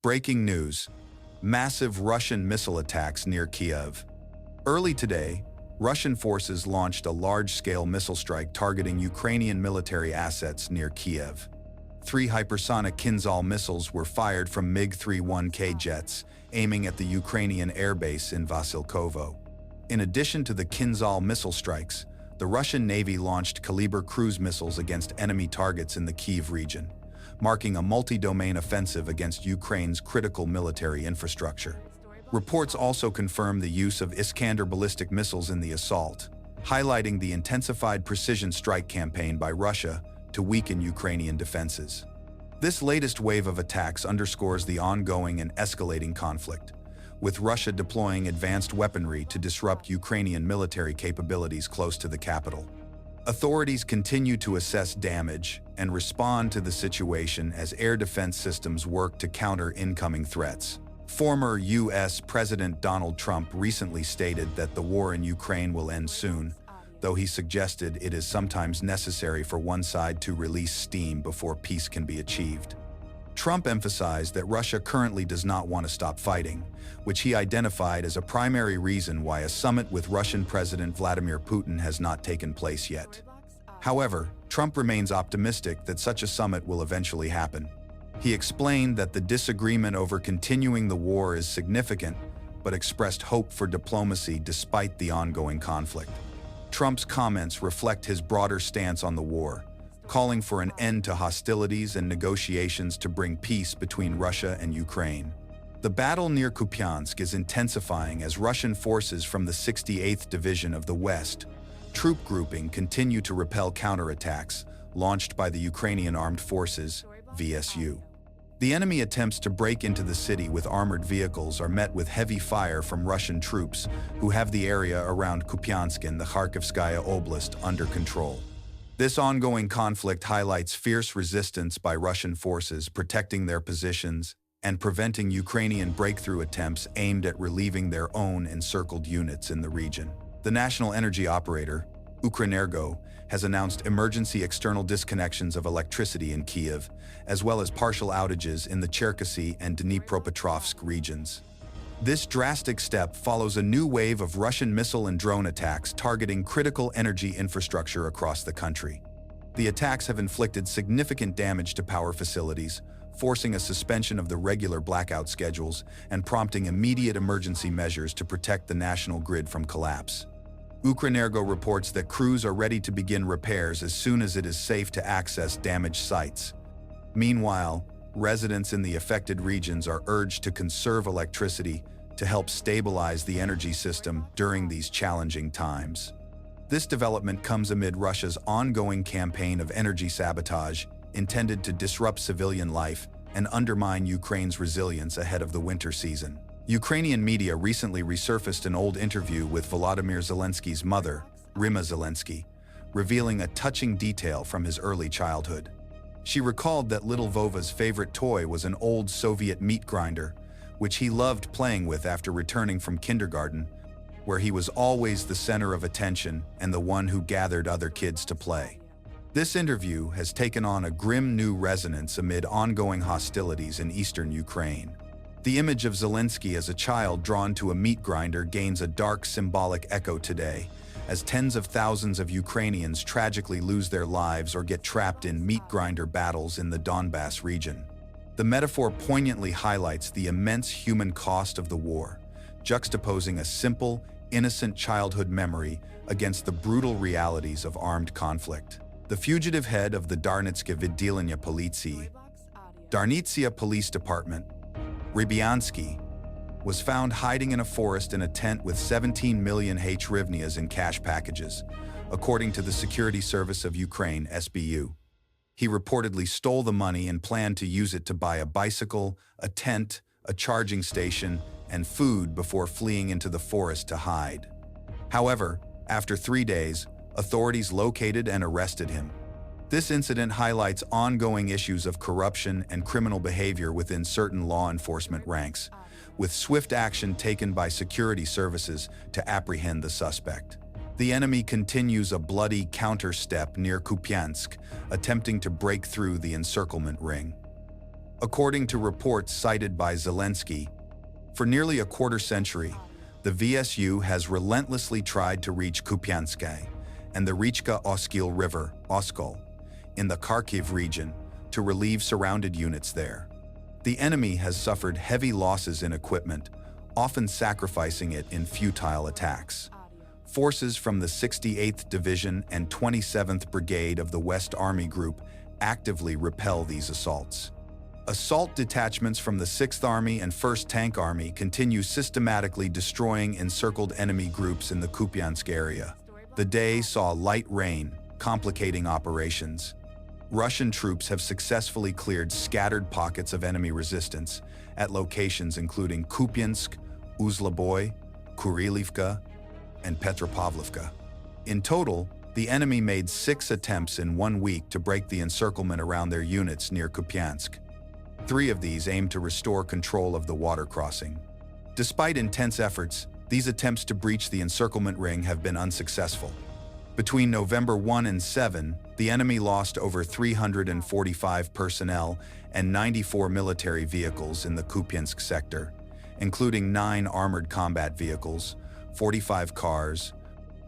Breaking news: massive Russian missile attacks near Kyiv. Early today, Russian forces launched a large-scale missile strike targeting Ukrainian military assets near Kyiv. 3 hypersonic Kinzhal missiles were fired from MiG-31K jets, aiming at the Ukrainian airbase in Vasilkovo. In addition to the Kinzhal missile strikes, the Russian Navy launched Kalibr cruise missiles against enemy targets in the Kyiv region, marking a multi-domain offensive against Ukraine's critical military infrastructure. Reports also confirm the use of Iskander ballistic missiles in the assault, highlighting the intensified precision strike campaign by Russia to weaken Ukrainian defenses. This latest wave of attacks underscores the ongoing and escalating conflict, with Russia deploying advanced weaponry to disrupt Ukrainian military capabilities close to the capital. Authorities continue to assess damage and respond to the situation as air defense systems work to counter incoming threats. Former U.S. President Donald Trump recently stated that the war in Ukraine will end soon, though he suggested it is sometimes necessary for one side to release steam before peace can be achieved. Trump emphasized that Russia currently does not want to stop fighting, which he identified as a primary reason why a summit with Russian President Vladimir Putin has not taken place yet. However, Trump remains optimistic that such a summit will eventually happen. He explained that the disagreement over continuing the war is significant, but expressed hope for diplomacy despite the ongoing conflict. Trump's comments reflect his broader stance on the war, calling for an end to hostilities and negotiations to bring peace between Russia and Ukraine. The battle near Kupyansk is intensifying as Russian forces from the 68th Division of the West troop grouping continue to repel counterattacks launched by the Ukrainian Armed Forces, VSU. The enemy attempts to break into the city with armored vehicles are met with heavy fire from Russian troops who have the area around Kupyansk and the Kharkivskaya Oblast under control. This ongoing conflict highlights fierce resistance by Russian forces protecting their positions and preventing Ukrainian breakthrough attempts aimed at relieving their own encircled units in the region. The national energy operator, Ukrenergo, has announced emergency external disconnections of electricity in Kyiv, as well as partial outages in the Cherkasy and Dnipropetrovsk regions. This drastic step follows a new wave of Russian missile and drone attacks targeting critical energy infrastructure across the country. The attacks have inflicted significant damage to power facilities, forcing a suspension of the regular blackout schedules and prompting immediate emergency measures to protect the national grid from collapse. Ukrenergo reports that crews are ready to begin repairs as soon as it is safe to access damaged sites. Meanwhile, residents in the affected regions are urged to conserve electricity to help stabilize the energy system during these challenging times. This development comes amid Russia's ongoing campaign of energy sabotage intended to disrupt civilian life and undermine Ukraine's resilience ahead of the winter season. Ukrainian media recently resurfaced an old interview with Volodymyr Zelensky's mother, Rima Zelensky, revealing a touching detail from his early childhood. She recalled that little Vova's favorite toy was an old Soviet meat grinder, which he loved playing with after returning from kindergarten, where he was always the center of attention and the one who gathered other kids to play. This interview has taken on a grim new resonance amid ongoing hostilities in eastern Ukraine. The image of Zelensky as a child drawn to a meat grinder gains a dark symbolic echo today, as tens of thousands of Ukrainians tragically lose their lives or get trapped in meat grinder battles in the Donbass region. The metaphor poignantly highlights the immense human cost of the war, juxtaposing a simple, innocent childhood memory against the brutal realities of armed conflict. The fugitive head of the Darnitska Vidilenia Policji, Darnitsia Police Department, Rybyansky, was found hiding in a forest in a tent with 17 million hryvnias in cash packages, according to the Security Service of Ukraine, SBU. He reportedly stole the money and planned to use it to buy a bicycle, a tent, a charging station, and food before fleeing into the forest to hide. However, after 3 days, authorities located and arrested him. This incident highlights ongoing issues of corruption and criminal behavior within certain law enforcement ranks, with swift action taken by security services to apprehend the suspect. The enemy continues a bloody counter-step near Kupyansk, attempting to break through the encirclement ring. According to reports cited by Zelensky, for nearly a quarter century, the VSU has relentlessly tried to reach Kupyansk and the Rechka-Oskil River, Oskol, in the Kharkiv region to relieve surrounded units there. The enemy has suffered heavy losses in equipment, often sacrificing it in futile attacks. Forces from the 68th Division and 27th Brigade of the West Army Group actively repel these assaults. Assault detachments from the 6th Army and 1st Tank Army continue systematically destroying encircled enemy groups in the Kupyansk area. The day saw light rain, complicating operations. Russian troops have successfully cleared scattered pockets of enemy resistance at locations including Kupyansk, Uzlaboy, Kurilivka, and Petropavlovka. In total, the enemy made 6 attempts in 1 week to break the encirclement around their units near Kupyansk. 3 of these aimed to restore control of the water crossing. Despite intense efforts, these attempts to breach the encirclement ring have been unsuccessful. Between November 1 and 7, the enemy lost over 345 personnel and 94 military vehicles in the Kupyansk sector, including 9 armored combat vehicles, 45 cars,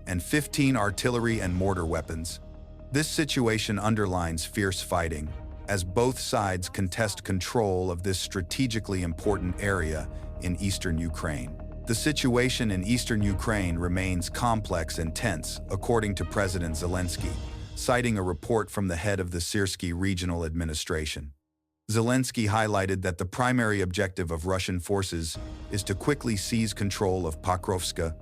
and 15 artillery and mortar weapons. This situation underlines fierce fighting, as both sides contest control of this strategically important area in eastern Ukraine. The situation in eastern Ukraine remains complex and tense, according to President Zelensky, citing a report from the head of the Syrskyi Regional Administration. Zelensky highlighted that the primary objective of Russian forces is to quickly seize control of Pokrovsk.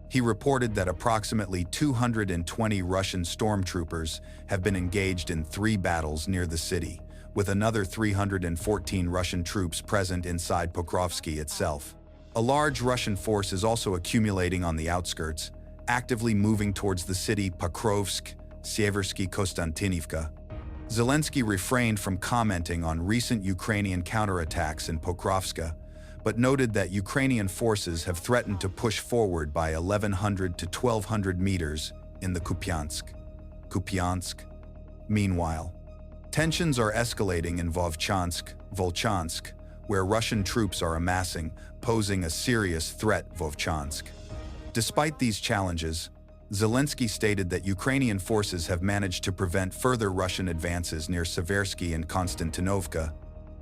He reported that approximately 220 Russian stormtroopers have been engaged in 3 battles near the city, with another 314 Russian troops present inside Pokrovsk itself. A large Russian force is also accumulating on the outskirts, actively moving towards the city Pokrovsk, Sieversky Kostantinivka. Zelensky refrained from commenting on recent Ukrainian counterattacks in Pokrovsk, but noted that Ukrainian forces have threatened to push forward by 1,100 to 1,200 meters in the Kupyansk. Meanwhile, tensions are escalating in Volchansk, where Russian troops are amassing, posing a serious threat. Vovchansk. Despite these challenges, Zelensky stated that Ukrainian forces have managed to prevent further Russian advances near Seversky and Konstantinovka,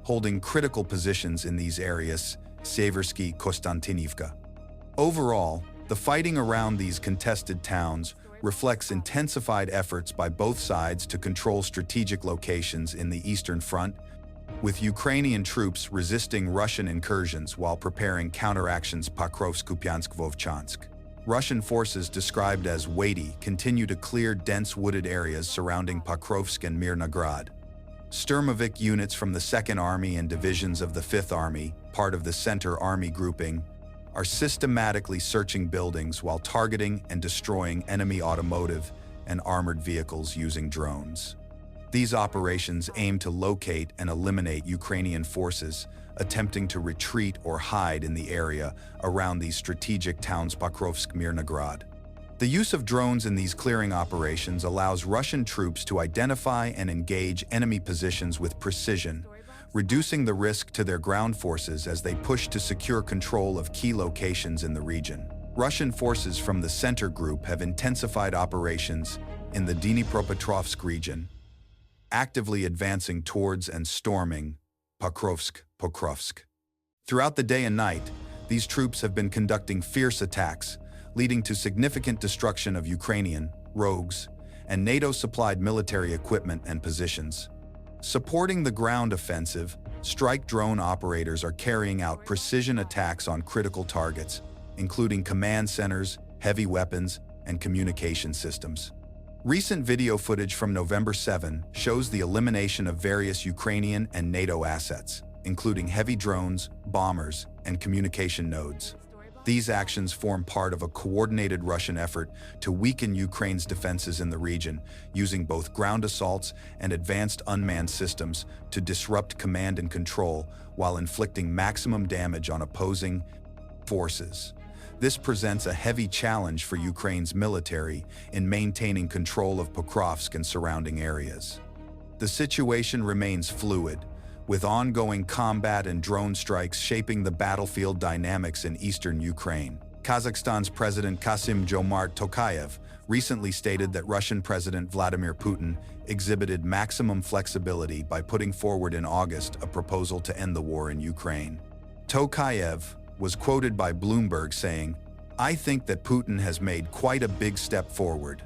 holding critical positions in these areas, Seversky, Kostantinivka. Overall, the fighting around these contested towns reflects intensified efforts by both sides to control strategic locations in the Eastern Front, with Ukrainian troops resisting Russian incursions while preparing counteractions. Pokrovsk Kupyansk Vovchansk. Russian forces described as weighty continue to clear dense wooded areas surrounding Pokrovsk and Mirnograd. Sturmovik units from the 2nd Army and divisions of the 5th Army, part of the Center Army grouping, are systematically searching buildings while targeting and destroying enemy automotive and armored vehicles using drones. These operations aim to locate and eliminate Ukrainian forces attempting to retreat or hide in the area around these strategic towns. Pokrovsk, Mirnograd. The use of drones in these clearing operations allows Russian troops to identify and engage enemy positions with precision, reducing the risk to their ground forces as they push to secure control of key locations in the region. Russian forces from the Center Group have intensified operations in the Dnipropetrovsk region, actively advancing towards and storming Pokrovsk. Throughout the day and night, these troops have been conducting fierce attacks, leading to significant destruction of Ukrainian, rogues, and NATO-supplied military equipment and positions. Supporting the ground offensive, strike drone operators are carrying out precision attacks on critical targets, including command centers, heavy weapons, and communication systems. Recent video footage from November 7 shows the elimination of various Ukrainian and NATO assets, including heavy drones, bombers, and communication nodes. These actions form part of a coordinated Russian effort to weaken Ukraine's defenses in the region, using both ground assaults and advanced unmanned systems to disrupt command and control while inflicting maximum damage on opposing forces. This presents a heavy challenge for Ukraine's military in maintaining control of Pokrovsk and surrounding areas. The situation remains fluid, with ongoing combat and drone strikes shaping the battlefield dynamics in eastern Ukraine. Kazakhstan's President Kassym-Jomart Tokayev recently stated that Russian President Vladimir Putin exhibited maximum flexibility by putting forward in August a proposal to end the war in Ukraine. Tokayev was quoted by Bloomberg saying, "I think that Putin has made quite a big step forward."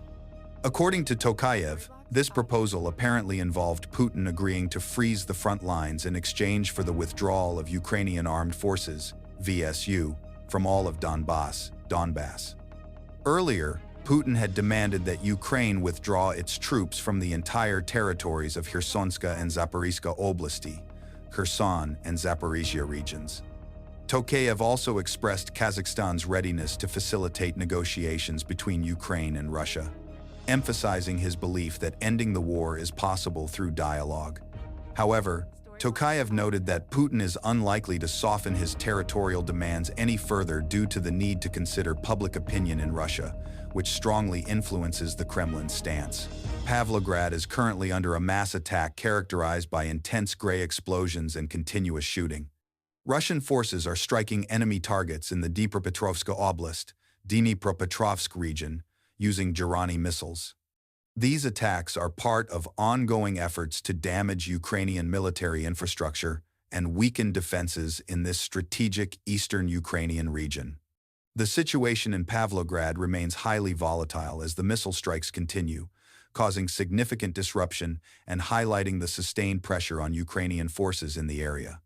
According to Tokayev, this proposal apparently involved Putin agreeing to freeze the front lines in exchange for the withdrawal of Ukrainian armed forces, VSU, from all of Donbass. Earlier, Putin had demanded that Ukraine withdraw its troops from the entire territories of Khersonska and Zaporizhzhia Oblasti, Kherson and Zaporizhzhia regions. Tokayev also expressed Kazakhstan's readiness to facilitate negotiations between Ukraine and Russia, emphasizing his belief that ending the war is possible through dialogue. However, Tokayev noted that Putin is unlikely to soften his territorial demands any further due to the need to consider public opinion in Russia, which strongly influences the Kremlin's stance. Pavlograd is currently under a mass attack characterized by intense gray explosions and continuous shooting. Russian forces are striking enemy targets in the Dnipropetrovsk Oblast, Dnipropetrovsk region, using Gerani missiles. These attacks are part of ongoing efforts to damage Ukrainian military infrastructure and weaken defenses in this strategic eastern Ukrainian region. The situation in Pavlograd remains highly volatile as the missile strikes continue, causing significant disruption and highlighting the sustained pressure on Ukrainian forces in the area.